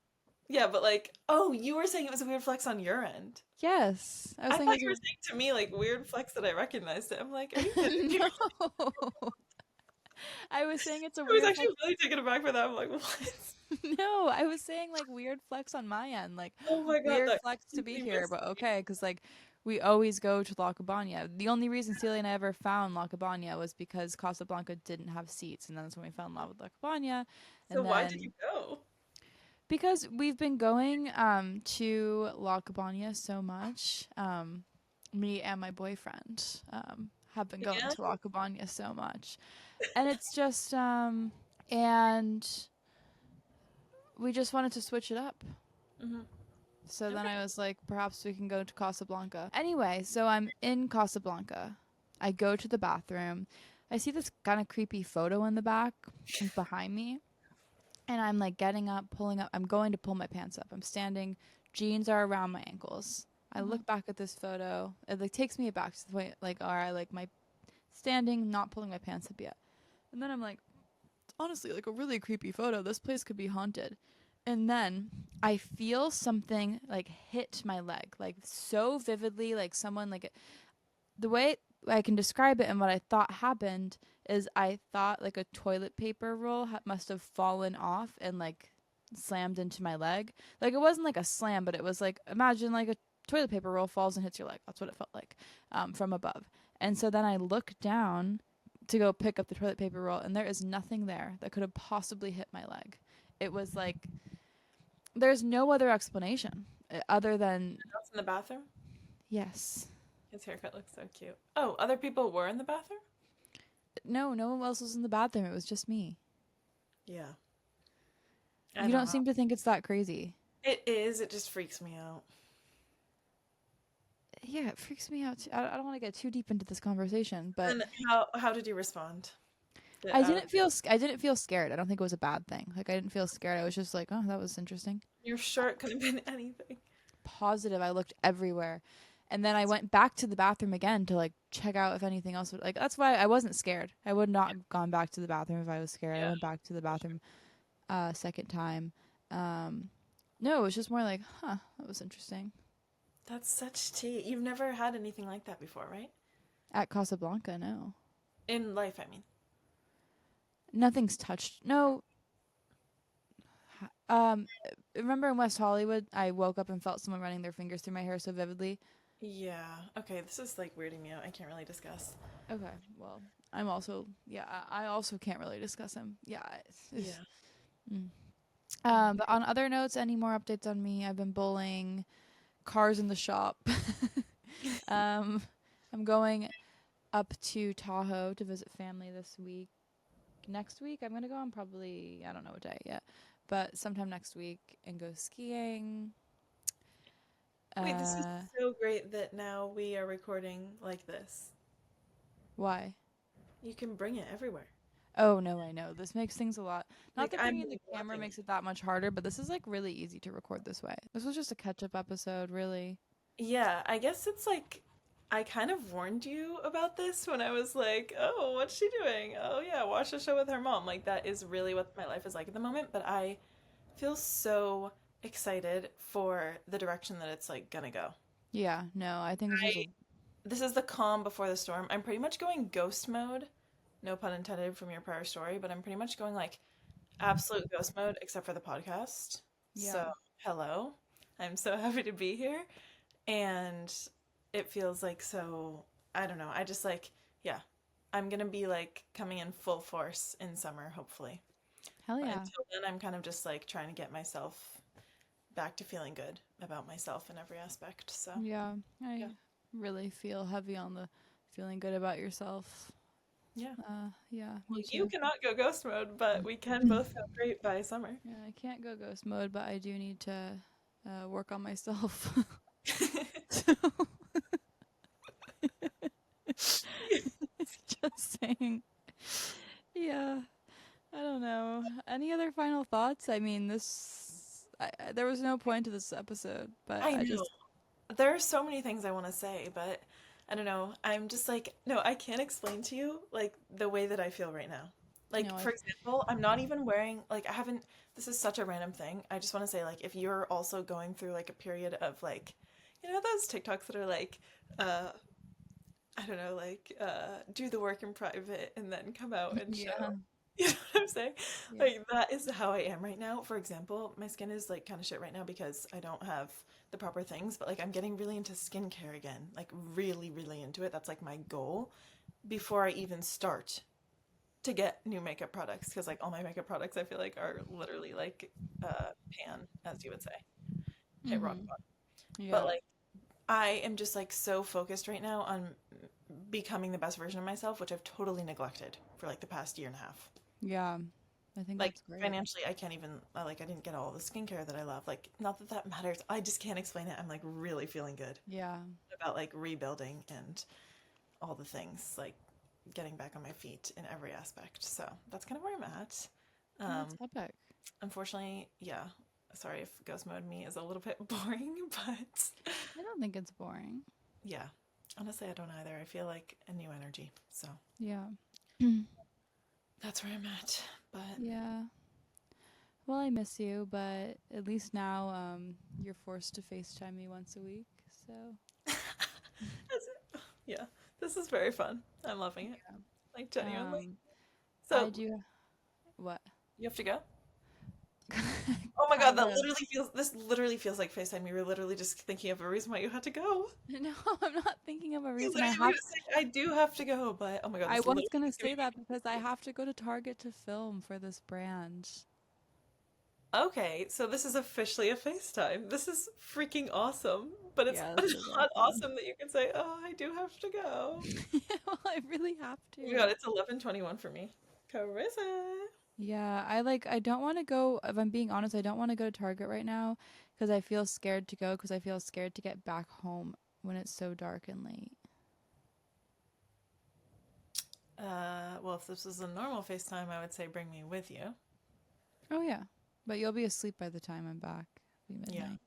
Yeah, but like, oh, you were saying it was a weird flex on your end. Yes. I was I saying it thought was you were weird. saying to me, like, weird flex that I recognized it. I'm like, are you kidding me? No. I was saying it's a I was weird actually flex. really taken aback by that. I'm like, what? No, I was saying like weird flex on my end, like Oh my god, weird that flex to be completely here, missed but me. okay, because like we always go to La Cabana. The only reason Celia and I ever found La Cabana was because Casablanca didn't have seats, and then that's when we fell in love with La Cabana. So And why did you then go? because we've been going to La Cabana so much, me and my boyfriend have been going Again? to La Cabana so much, and it's just and we just wanted to switch it up. Hmm. So then Okay. I was like, perhaps we can go to Casablanca. Anyway, so I'm in Casablanca. I go to the bathroom. I see this kind of creepy photo in the back, like behind me. And I'm like getting up, pulling up. I'm going to pull my pants up. I'm standing. Jeans are around my ankles. I Hmm. look back at this photo. It like takes me back to the point like, all right, like my standing, not pulling my pants up yet. And then I'm like, it's honestly like a really creepy photo. This place could be haunted. And then I feel something like hit my leg, like so vividly, like someone like the way I can describe it and what I thought happened is I thought like a toilet paper roll must have fallen off and like slammed into my leg. Like it wasn't like a slam, but it was like imagine like a toilet paper roll falls and hits your leg. That's what it felt like from above. And so then I look down to go pick up the toilet paper roll, and there is nothing there that could have possibly hit my leg. It was like there's no other explanation other than Else in the bathroom? yes. His haircut looks so cute. Oh, other people were in the bathroom? No, no one else was in the bathroom. It was just me. Yeah. I You don't don't know. seem to think it's that crazy. It is. It just freaks me out. Yeah, it freaks me out. I don't want to get too deep into this conversation, but And how did you respond? Get I out of didn't feel I didn't feel scared. I don't think it was a bad thing. Like I didn't feel scared. I was just like, oh, that was interesting. your shirt could have been anything. Positive. I looked everywhere. And then I went back to the bathroom again to like check out if anything else would like that's why I wasn't scared. I would not have gone back to the bathroom if I was scared. I Yeah. went back to the bathroom second time. No, it was just more like, huh, that was interesting. That's such tea. You've never had anything like that before, right? At Casablanca, no. In life, I mean. Nothing's touched. No. Um remember in West Hollywood, I woke up and felt someone running their fingers through my hair so vividly. Yeah. Okay, this is like weirding me out. I can't really discuss. Okay, well, I'm also yeah, I also can't really discuss him. Yeah, Yeah. mm. But on other notes, any more updates on me? I've been bowling, cars in the shop. um, I'm going up to Tahoe to visit family this week. Next week, I'm gonna go on probably I don't know what day yet, but sometime next week and go skiing. Wait, this is Uh, so great that now we are recording like this. why? You can bring it everywhere. Oh no, I know. This makes things a lot. Not Like that I'm bringing the camera loving makes it. it that much harder, but this is like really easy to record this way. This was just a catch-up episode, really. Yeah, I guess it's like I kind of warned you about this when I was like, "Oh, what's she doing? Oh yeah, watch the show with her mom." Like that is really what my life is like at the moment, but I feel so excited for the direction that it's like gonna go. Yeah, no, I think this was a This is the calm before the storm. I'm pretty much going ghost mode. No pun intended from your prior story, but I'm pretty much going like absolute ghost mode except for the podcast. yeah. So, hello. I'm so happy to be here. And it feels like so, I don't know. I just like, yeah, I'm going to be like coming in full force in summer, hopefully. Hell But yeah. until then, I'm kind of just like trying to get myself back to feeling good about myself in every aspect. So, Yeah, yeah. I really feel heavy on the feeling good about yourself. Yeah. Yeah, Well, me you too. cannot go ghost mode, but we can both feel great by summer. Yeah, I can't go ghost mode, but I do need to work on myself. So, just saying. Yeah, I don't know. Any other final thoughts? I mean, there was no point to this episode, but I I know. just There are so many things I want to say, but I don't know. I'm just like, no, I can't explain to you like the way that I feel right now. no, Like, for example, I'm not even wearing, like, I haven't, this is such a random thing. I just want to say, like, if you're also going through like a period of like, you know, those TikToks that are like, uh, I don't know, like, do the work in private and then come out and show. yeah, You know what I'm saying? yeah, Like that is how I am right now. For example, my skin is like kind of shit right now because I don't have the proper things, but like I'm getting really into skincare again. Like really, really into it. That's like my goal before I even start to get new makeup products because like all my makeup products I feel like are literally like pan, as you would say. Hit rock mhm, bottom. But yeah, like I am just like so focused right now on becoming the best version of myself, which I've totally neglected for like the past year and a half. yeah. I think Like that's great. financially, I can't even like I didn't get all the skincare that I love. Like not that that matters. I just can't explain it. I'm like really feeling good Yeah, about like rebuilding and all the things like getting back on my feet in every aspect. So that's kind of where I'm at. oh, that's Um, epic. unfortunately, yeah. Sorry if ghost mode me is a little bit boring, but I don't think it's boring. yeah. Honestly, I don't either. I feel like a new energy. So Yeah. that's where I'm at. But Yeah. Well, I miss you, but at least now you're forced to FaceTime me once a week. So, yeah, this is very fun. I'm loving it. Like yeah. genuinely. I So do what? you have to go? Oh my god, kind of. this literally feels like FaceTime. You were literally just thinking of a reason why you had to go. No, I'm not thinking of a You reason I literally were have. just like, I do have to go, but oh my god, I this was literally gonna is giving say me that because I PTSD. have to go to Target to film for this brand. Okay, so this is officially a FaceTime. This is freaking awesome. But it's Yeah, this is not awesome. awesome that you can say, "Oh, I do have to go." Well, I really have Oh my god, to. it's 11:21 for me. Carissa. Yeah, I don't want to go, if I'm being honest, I don't want to go to Target right now because I feel scared to go because I feel scared to get back home when it's so dark and late. Well, if this was a normal FaceTime, I would say bring me with you. Oh yeah, but you'll be asleep by the time I'm back. It'll be Yeah. midnight.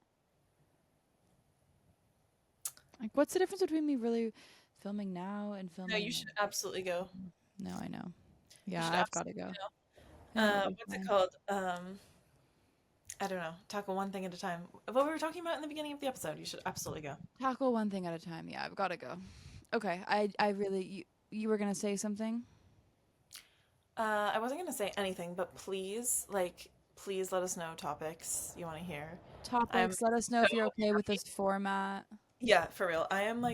Like, what's the difference between me really filming now and No, you filming should like? absolutely go. No, I know. You Yeah, should I've got to absolutely go. go. It'll be What's it fine. called? I don't know. Tackle one thing at a time. What we were talking about in the beginning of the episode. You should absolutely go. Tackle one thing at a time. Yeah, I've got to go. Okay, I really you were gonna say something? I wasn't gonna say anything, but please, please let us know topics you want to hear. I'm Topics. Let us know so if you're okay with happy. this format. Yeah, for real. I am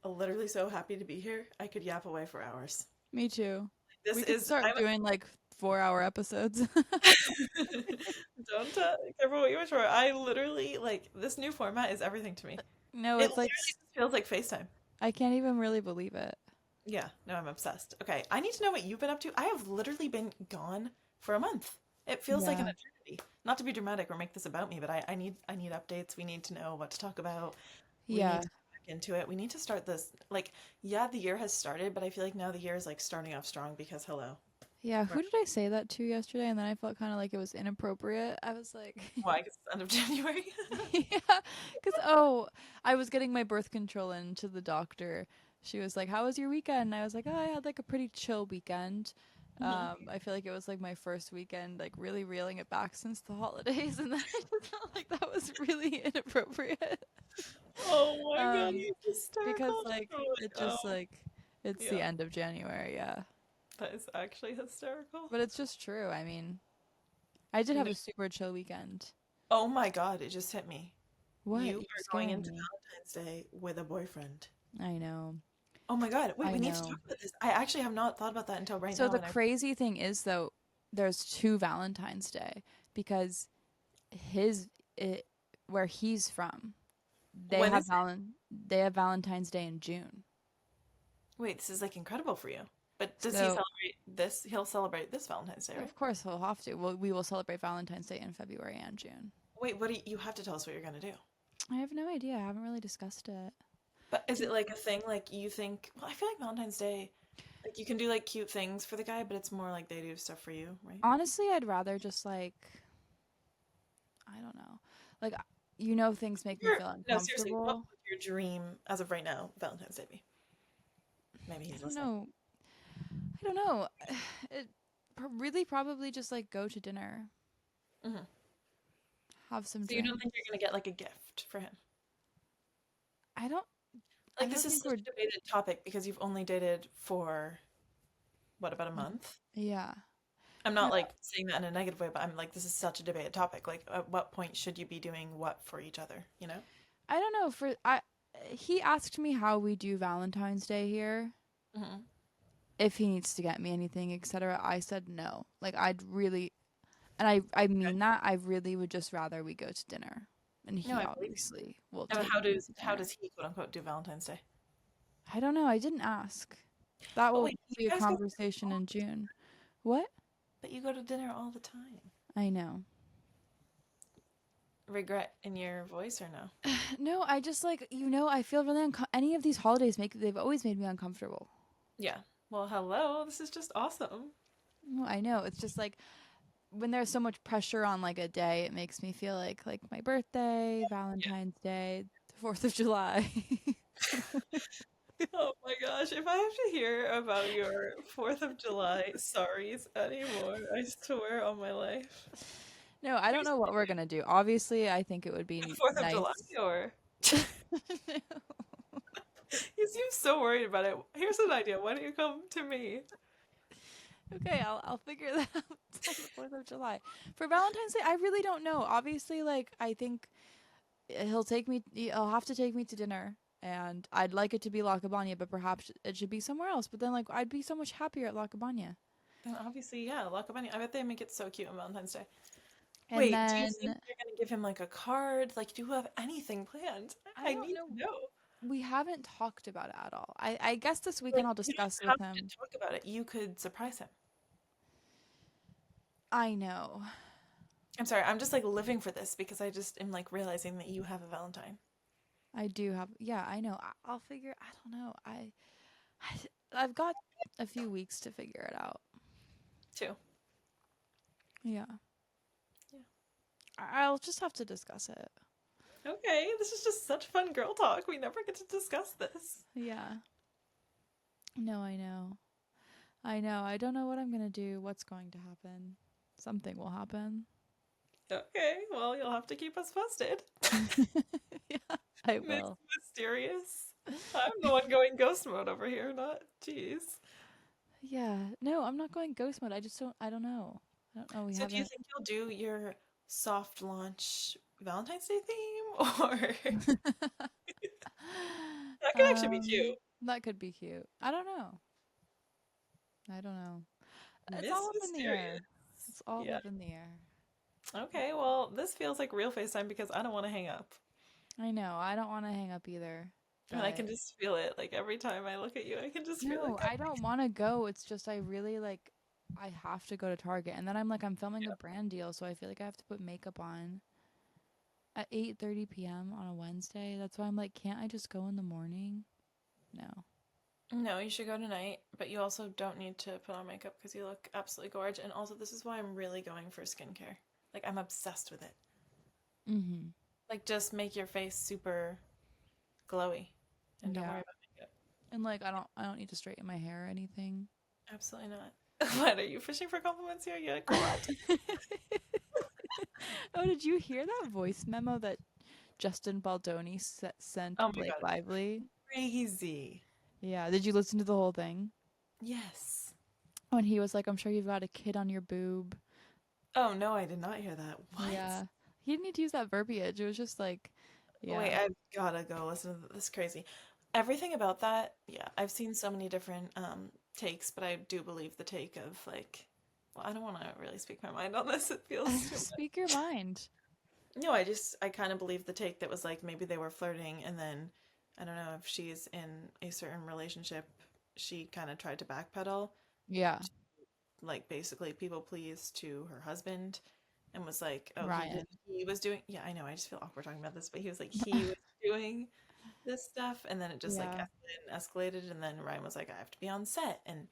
literally so happy to be here. I could yap away for hours. Me too. This We could is start I'm doing like 4 hour episodes. don't careful what you wish for. I literally this new format is everything to me. No, It it's like literally just feels like FaceTime. I can't even really believe it. Yeah, no, I'm obsessed. Okay, I need to know what you've been up to. I have literally been gone for a month. It feels like an Yeah. eternity. Not to be dramatic or make this about me, but I need updates. We need to know what to talk about. We need Yeah. to get back into it. We need to start this. Yeah, the year has started, but I feel like now the year is starting off strong because hello. Yeah, We're, who did I say that to yesterday? And then I felt kind of like it was inappropriate. I was like, why? 'Cause it's the end of January. yeah, because oh, I was getting my birth control in to the doctor. She was like, "How was your weekend?" And I was like, "Oh, I had like a pretty chill weekend." Mhm. I feel like it was like my first weekend, like really reeling it back since the holidays, and then I just felt like that was really inappropriate. Oh my god, um, you're because hysterical. like it Oh, just like it's the yeah, end of January, yeah. that is actually hysterical. But it's just true. I mean, I did have No. a super chill weekend. Oh my god, it just hit me. What? You You're are going scaring into me. Valentine's Day with a boyfriend. I know. Oh my god, wait, I we need to talk know. about this. I actually have not thought about that until right So now, the and I crazy thing is though, there's two Valentine's Day because his it, where he's from, they when have is it? they have Valentine's Day in June. Wait, this is incredible for you. But does he So celebrate this? He'll celebrate this Valentine's Day, right? of course he'll have to. Well, we will celebrate Valentine's Day in February and June. Wait, what do you have to tell us what you're gonna do? I have no idea. I haven't really discussed it. But is it a thing you think? Well, I feel like Valentine's Day, you can do cute things for the guy, but it's more like they do stuff for you, right? Honestly, I'd rather just like I don't know. Like things make me feel No, seriously, what uncomfortable. would your dream as of right now Valentine's Day be? Maybe I he's don't listening. know. I don't know. It really probably just like go to dinner, Hmm. have some So you don't drinks. think you're gonna get a gift for him? I don't I This don't is think such we're a debated topic because you've only dated for what, about a month? yeah. I'm No, not saying that in a negative way, but I'm this is such a debated topic. At what point should you be doing what for each other, you know? I don't know for I he asked me how we do Valentine's Day here. Hmm. If he needs to get me anything, etc. I said no. Like I'd really and I Okay. mean that I really would just rather we go to dinner. And No, he I believe you. obviously will And take me to how dinner. does he quote unquote do Valentine's Day? I don't know. I didn't ask. That But will wait, you be a guys go to dinner conversation all in the time. June. What? But you go to dinner all the time. I know. Regret in your voice or no? No, I just like I feel really any of these holidays make they've always made me uncomfortable. Yeah. Well, hello. This is just awesome. No, I know. It's just like when there's so much pressure on like a day, it makes me feel like my birthday, Yeah. Valentine's Day, the 4th of July. Oh my gosh, if I have to hear about your 4th of July sorries anymore, I swear on my life. No, I don't Here's know what we're going to do. Obviously, I think it would the be 4th of July, nice. or you seem so worried about it. Here's an idea. Why don't you come to me? Okay, I'll figure that out on the 4th of July. For Valentine's Day, I really don't know. Obviously, like I think he'll have to take me to dinner, and I'd like it to be La Cabana, but perhaps it should be somewhere else. But then like I'd be so much happier at La Cabana. And obviously, yeah, lock up any. I bet they make it so cute on Valentine's Day. And Wait, do you think then you're gonna give him like a card? Like, do you have anything planned? I I don't need know. to know. We haven't talked about it at all. I guess this weekend Like, I'll you discuss don't with have to him. talk about it. You could surprise him. I know. I'm sorry, I'm just like living for this because I just am like realizing that you have a Valentine. I do have. Yeah, I know. I'll figure. I don't know. I've got a few weeks to figure it out. Too. Yeah. Yeah. I'll just have to discuss it. Okay, this is just such fun girl talk. We never get to discuss this. Yeah. No, I know. I know. I don't know what I'm gonna do. What's going to happen? Something will happen. Okay, well, you'll have to keep us posted. Yeah, I Miss will. Mysterious. I'm the one going ghost mode over here, not jeez. Yeah. No, I'm not going ghost mode. I just don't. I don't know. I don't know. We So do you haven't. think you'll do your soft launch Valentine's Day theme? Or that could actually be cute. That could be cute. I don't know. I don't know. It's Miss all up in the Mysterious. air. It's all Yeah. up in the air. Okay, well, this feels like real FaceTime because I don't want to hang up. I know. I don't want to hang up either. And I can But just feel it. Like every time I look at you, I can just feel it no, I don't want to go. It's just I really like I have to go to Target. And then I'm filming a brand deal, so I feel like I have to put makeup on at 8:30 p.m. on a Wednesday. That's why I'm like, can't I just go in the morning? No. No, you should go tonight, but you also don't need to put on makeup because you look absolutely gorgeous. And also, this is why I'm really going for skincare. Like, I'm obsessed with it. Mhm. Like, just make your face super glowy and don't worry Yeah. about makeup. And like I don't need to straighten my hair or anything. Absolutely not. What, are you fishing for compliments here? Yeah, go on. Oh, did you hear that voice memo that Justin Baldoni sent Oh my Blake God. Lively? Crazy. Yeah, did you listen to the whole thing? Yes. When he was like, I'm sure you've got a kid on your boob. Oh no, I did not hear that. What? Yeah. He didn't need to use that verbiage. It was just like, Wait, yeah. I've gotta go listen to this crazy. Everything about that, yeah, I've seen so many different takes, but I do believe the take of like, well, I don't want to really speak my mind on this. It feels too Speak your mind. No, I kind of believe the take that was like maybe they were flirting and then I don't know if she's in a certain relationship, she kind of tried to backpedal, Yeah. like basically people please to her husband and was like, oh, Ryan. he was doing, yeah, I know, I just feel awkward talking about this, but he was like, he was doing this stuff and then it just like Yeah. escalated and then Ryan was like, I have to be on set. And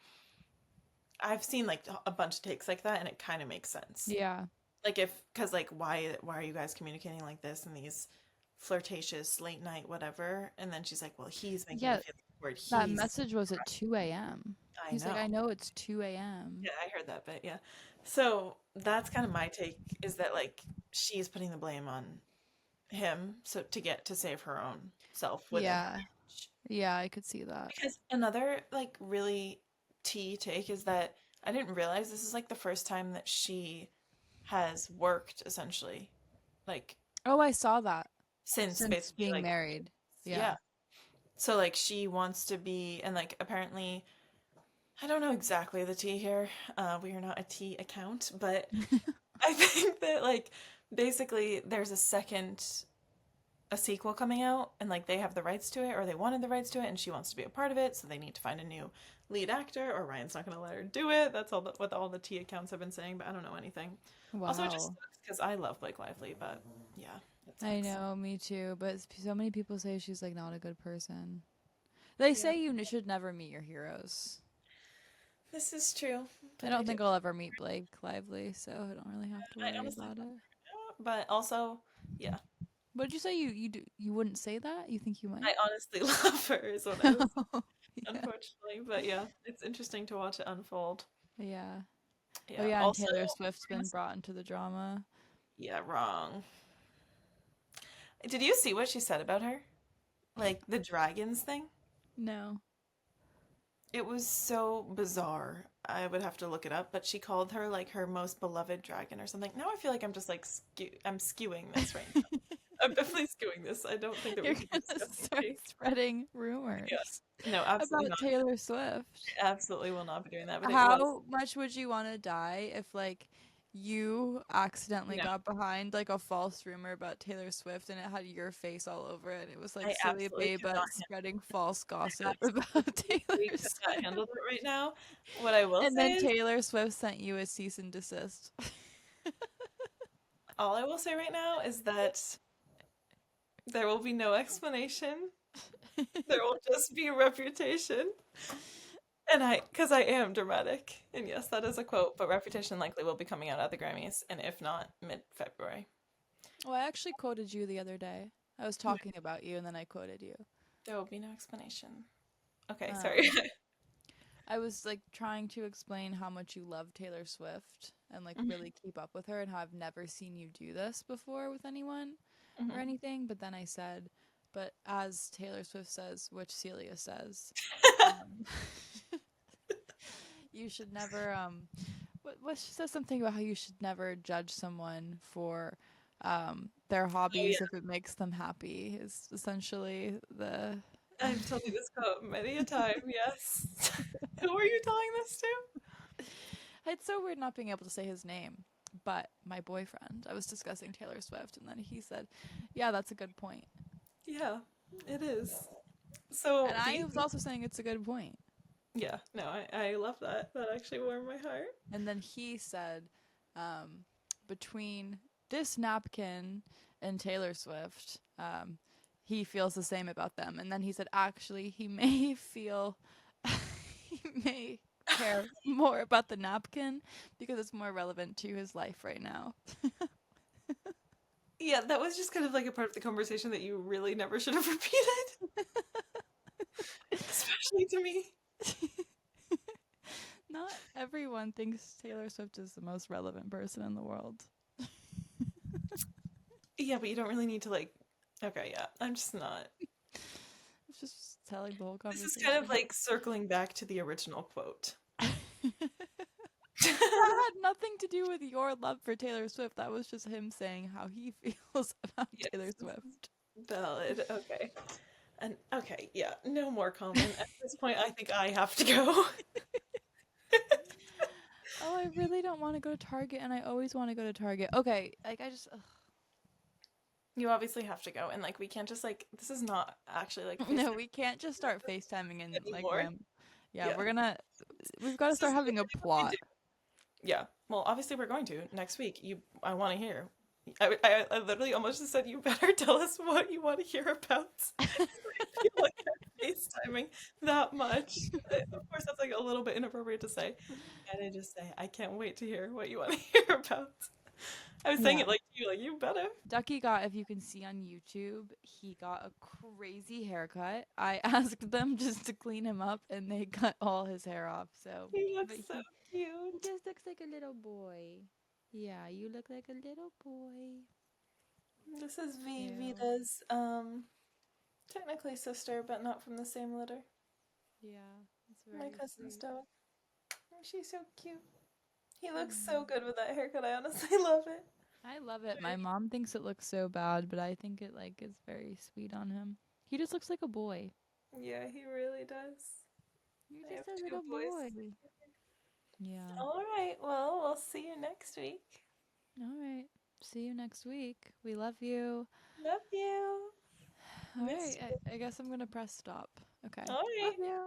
I've seen like a bunch of takes like that and it kind of makes sense. Yeah. Like if because like why are you guys communicating like this in these flirtatious late night whatever and then she's like well he's making me Yeah. feel awkward That he's message was at 2 a.m. I He's like, know I know it's 2 a.m. yeah I heard that bit yeah so that's kind of my take is that like she's putting the blame on him so to get to save her own self within her Yeah. marriage. Yeah, I could see that. Because another like really tea take is that I didn't realize this is like the first time that she has worked essentially like Oh, I saw that. since Since basically being like married. Yeah. yeah. So like she wants to be and like apparently I don't know exactly the tea here. We are not a tea account, but I think that like basically there's a sequel coming out and like they have the rights to it or they wanted the rights to it and she wants to be a part of it, so they need to find a new lead actor or Ryan's not going to let her do it. That's what all the tea accounts have been saying, but I don't know anything. Also, it just Wow. sucks because I love Blake Lively, but yeah, it I sucks. know, me too. But so many people say she's like not a good person. They Yeah, say you should never meet your heroes. this is true, I but I don't do. think I'll ever meet Blake Lively, so I don't really have to I worry honestly about it. but also, yeah, What did you say? You wouldn't say that? You think you I might? honestly love her, is what I was, Yeah. unfortunately. But yeah, it's interesting to watch it unfold. Yeah. Oh Yeah. yeah, and Also, Taylor Swift's I been was- brought into the drama. yeah, wrong. Did you see what she said about her? Like the dragons thing? No. It was so bizarre. I would have to look it up, but she called her like her most beloved dragon or something. Now I feel like I'm just like I'm skewing this right now. I'm definitely skewing this. I don't think that we You're should be gonna discussing start tea. spreading Yeah. rumors No, absolutely about not. Taylor Swift. Absolutely will not be doing that, but it was. How much would you want to die if like you accidentally No, got behind like a false rumor about Taylor Swift and it had your face all over it? It was like I Celia absolutely could Beba not spreading false gossip about absolutely Taylor could not Swift. handle it right now. What I will And say then is, Taylor Swift sent you a cease and desist. all I will say right now is that there will be no explanation. There will just be reputation. And because I am dramatic. And yes, that is a quote, but Reputation likely will be coming out at the Grammys, and if not, mid-February. Well, I actually quoted you the other day. I was talking about you and then I quoted you. There will be no explanation. Okay, sorry. Um, I was like trying to explain how much you love Taylor Swift and like Mhm, really keep up with her and how I've never seen you do this before with anyone or mhm. anything. But then I said, but as Taylor Swift says, which Celia says, um, you should never what she says something about how you should never judge someone for their Oh hobbies yeah, if it makes them happy is essentially the I've told you this quote many a time, yes. Who are you telling this to? It's so weird not being able to say his name. But my boyfriend, I was discussing Taylor Swift, and then he said, "Yeah, that's a good point." Yeah, it is. And So, do I you was think? also saying it's a good point. Yeah, no, I love that. That actually warmed my heart. And then he said, between this napkin and Taylor Swift, he feels the same about them. And then he said, actually, he may feel, he may care more about the napkin because it's more relevant to his life right now. Yeah, that was just kind of like a part of the conversation that you really never should have repeated, especially to me. Not everyone thinks Taylor Swift is the most relevant person in the world. Yeah, but you don't really need to like. Okay, yeah, I'm just not. It's just telling the whole This is kind of conversation. like circling back to the original quote. That had nothing to do with your love for Taylor Swift. That was just him saying how he feels about Taylor Yes, Swift. valid. Okay. And okay, yeah, no more comment. At this point, I think I have to go. Oh, I really don't want to go to Target, and I always want to go to Target. Okay, like I just. Ugh. You obviously have to go, and like we can't just like this is not actually like No, FaceTime we can't just start FaceTiming and like anymore. Yeah, Yeah, we're gonna. We've got to this start is having a literally what we do. plot. Yeah. Well, obviously we're going to next week. I want to hear. I literally almost just said you better tell us what you want to hear about. I feel like I'm FaceTiming that much. Of course, that's like a little bit inappropriate to say. And I just say, I can't wait to hear what you want to hear about. I was saying Yeah. it like you better. Ducky got, if you can see on YouTube, he got a crazy haircut. I asked them just to clean him up and they cut all his hair off. So, He but looks so he cute. just looks like a little boy. Yeah, you look like a little boy. This is Yeah. Vita's technically sister, but not from the same litter. Yeah, it's My very cousin's sweet. dog. Oh, she's so cute. He looks so Mm. good with that haircut. I honestly love it. I love it. My mom thinks it looks so bad, but I think it like is very sweet on him. He just looks like a boy. Yeah, he really does. You're I have just a two little boys. boy. Yeah. All right, well, we'll see you next week. All right. See you next week. We love you. Love you. All Miss right. you. I guess I'm going to press stop. Okay. All Love right. you.